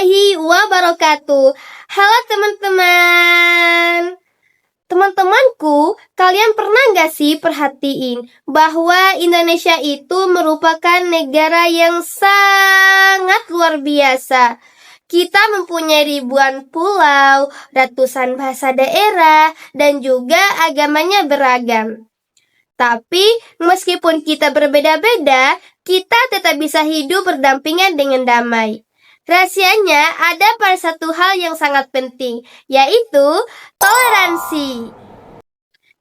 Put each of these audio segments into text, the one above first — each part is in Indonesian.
warahmatullahi wabarakatuh. Halo teman-teman. Teman-temanku, kalian pernah nggak sih perhatiin bahwa Indonesia itu merupakan negara yang sangat luar biasa. Kita mempunyai ribuan pulau, ratusan bahasa daerah, dan juga agamanya beragam. Tapi meskipun kita berbeda-beda, kita tetap bisa hidup berdampingan dengan damai. Rahasianya ada pada satu hal yang sangat penting, yaitu toleransi.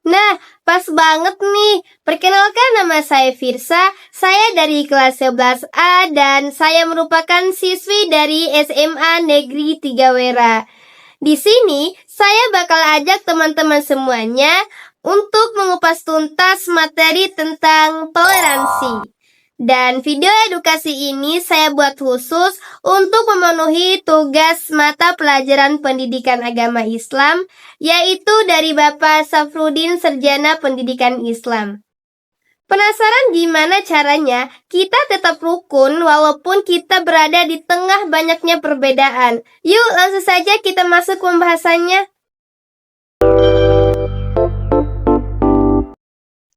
Nah, pas banget nih. Perkenalkan, nama saya Firsa. Saya dari kelas 11A dan saya merupakan siswi dari SMA Negeri 3 Wera. Di sini, saya bakal ajak teman-teman semuanya untuk mengupas tuntas materi tentang toleransi. Dan video edukasi ini saya buat khusus untuk memenuhi tugas mata pelajaran pendidikan agama Islam, yaitu dari Bapak Safrudin Sarjana Pendidikan Islam. Penasaran gimana caranya kita tetap rukun walaupun kita berada di tengah banyaknya perbedaan? Yuk langsung saja kita masuk ke pembahasannya.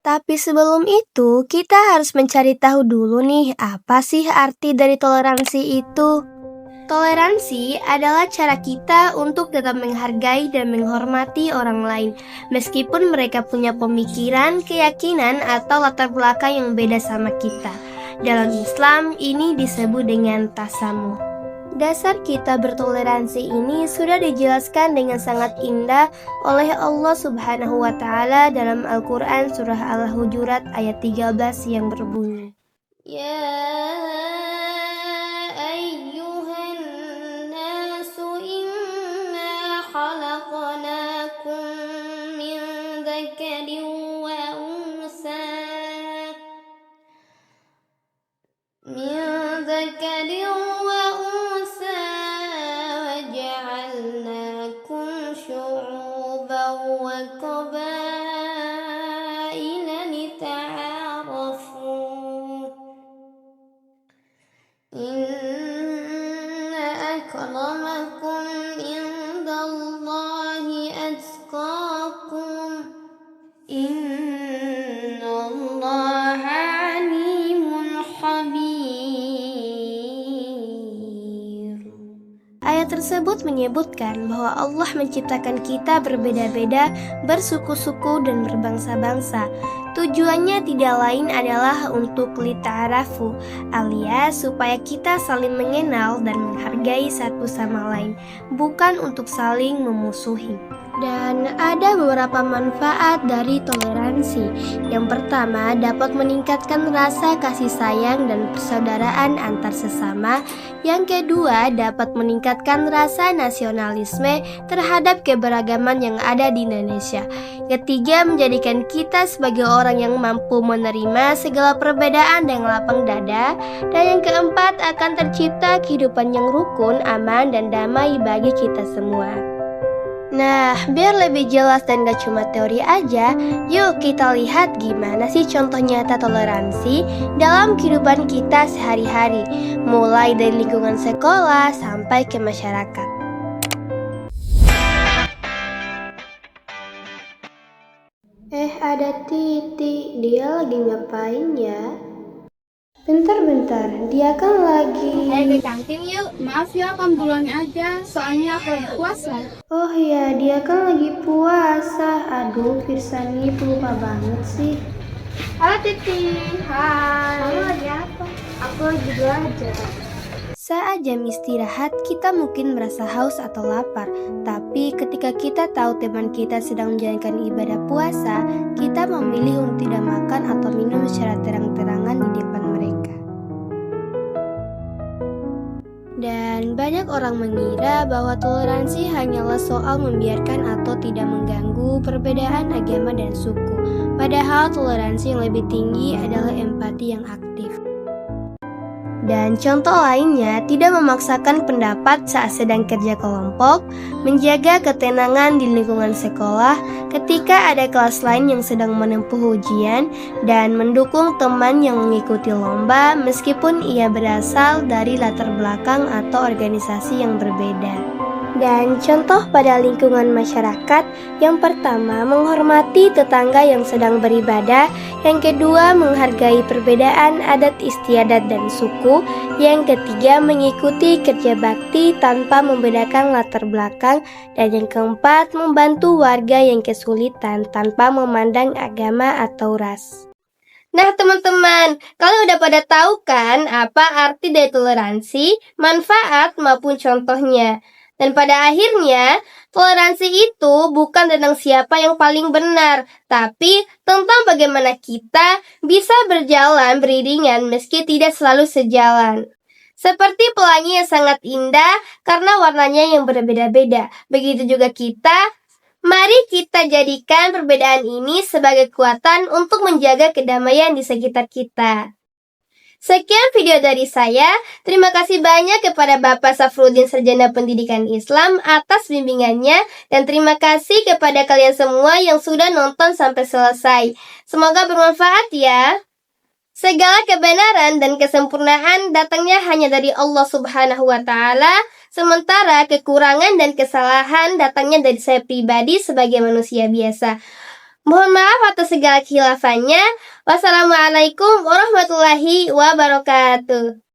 Tapi sebelum itu, kita harus mencari tahu dulu nih, apa sih arti dari toleransi itu? Toleransi adalah cara kita untuk tetap menghargai dan menghormati orang lain, meskipun mereka punya pemikiran, keyakinan, atau latar belakang yang beda sama kita. Dalam Islam, ini disebut dengan tasamuh. Dasar kita bertoleransi ini sudah dijelaskan dengan sangat indah oleh Allah Subhanahu wa Ta'ala dalam Al-Quran Surah Al-Hujurat ayat 13 yang berbunyi, Ya ayyuhan nasu inna khalaqnakum min dzakarin wa unsa وقبائل لتعارفوا إن أكرمكم عند الله أتقاكم إن الله عليم خبير. Ayat tersebut menyebutkan bahwa Allah menciptakan kita berbeda-beda, bersuku-suku dan berbangsa-bangsa. Tujuannya tidak lain adalah untuk lita'arafu, alias supaya kita saling mengenal dan menghargai satu sama lain, bukan untuk saling memusuhi. Dan ada beberapa manfaat dari toleransi. Yang pertama, dapat meningkatkan rasa kasih sayang dan persaudaraan antar sesama. Yang kedua, dapat meningkatkan rasa nasionalisme terhadap keberagaman yang ada di Indonesia. Ketiga, menjadikan kita sebagai orang yang mampu menerima segala perbedaan dengan lapang dada. Dan yang keempat, akan tercipta kehidupan yang rukun, aman, dan damai bagi kita semua. Nah, biar lebih jelas dan gak cuma teori aja, yuk kita lihat gimana sih contoh nyata toleransi dalam kehidupan kita sehari-hari, mulai dari lingkungan sekolah sampai ke masyarakat. Ada Titi, dia lagi ngapain ya? Bentar, dia kan lagi... Ayo ke kantin yuk, maaf ya kamu pulang aja, soalnya aku lagi puasa. Oh iya, dia kan lagi puasa. Aduh, Firsani pelupa banget sih. Halo Titi, hai. Kamu lagi apa? Aku lagi belajar. Saat jam istirahat, kita mungkin merasa haus atau lapar. Tapi ketika kita tahu teman kita sedang menjalankan ibadah puasa, kita memilih untuk tidak makan atau minum secara terang-terangan di depan mereka. Dan banyak orang mengira bahwa toleransi hanyalah soal membiarkan atau tidak mengganggu perbedaan agama dan suku. Padahal toleransi yang lebih tinggi adalah empati yang aktif. Dan contoh lainnya, tidak memaksakan pendapat saat sedang kerja kelompok, menjaga ketenangan di lingkungan sekolah ketika ada kelas lain yang sedang menempuh ujian, dan mendukung teman yang mengikuti lomba meskipun ia berasal dari latar belakang atau organisasi yang berbeda. Dan contoh pada lingkungan masyarakat, yang pertama menghormati tetangga yang sedang beribadah, yang kedua menghargai perbedaan adat istiadat dan suku, yang ketiga mengikuti kerja bakti tanpa membedakan latar belakang, dan yang keempat membantu warga yang kesulitan tanpa memandang agama atau ras. Nah teman-teman, kalian udah pada tahu kan apa arti dari toleransi, manfaat maupun contohnya. Dan pada akhirnya, toleransi itu bukan tentang siapa yang paling benar, tapi tentang bagaimana kita bisa berjalan beriringan meski tidak selalu sejalan. Seperti pelangi yang sangat indah karena warnanya yang berbeda-beda. Begitu juga kita, mari kita jadikan perbedaan ini sebagai kekuatan untuk menjaga kedamaian di sekitar kita. Sekian video dari saya. Terima kasih banyak kepada Bapak Safruddin Sarjana Pendidikan Islam atas bimbingannya, dan terima kasih kepada kalian semua yang sudah nonton sampai selesai. Semoga bermanfaat ya. Segala kebenaran dan kesempurnaan datangnya hanya dari Allah Subhanahu wa Ta'ala, sementara kekurangan dan kesalahan datangnya dari saya pribadi sebagai manusia biasa. Mohon maaf atas segala khilafahnya. Wassalamualaikum warahmatullahi wabarakatuh.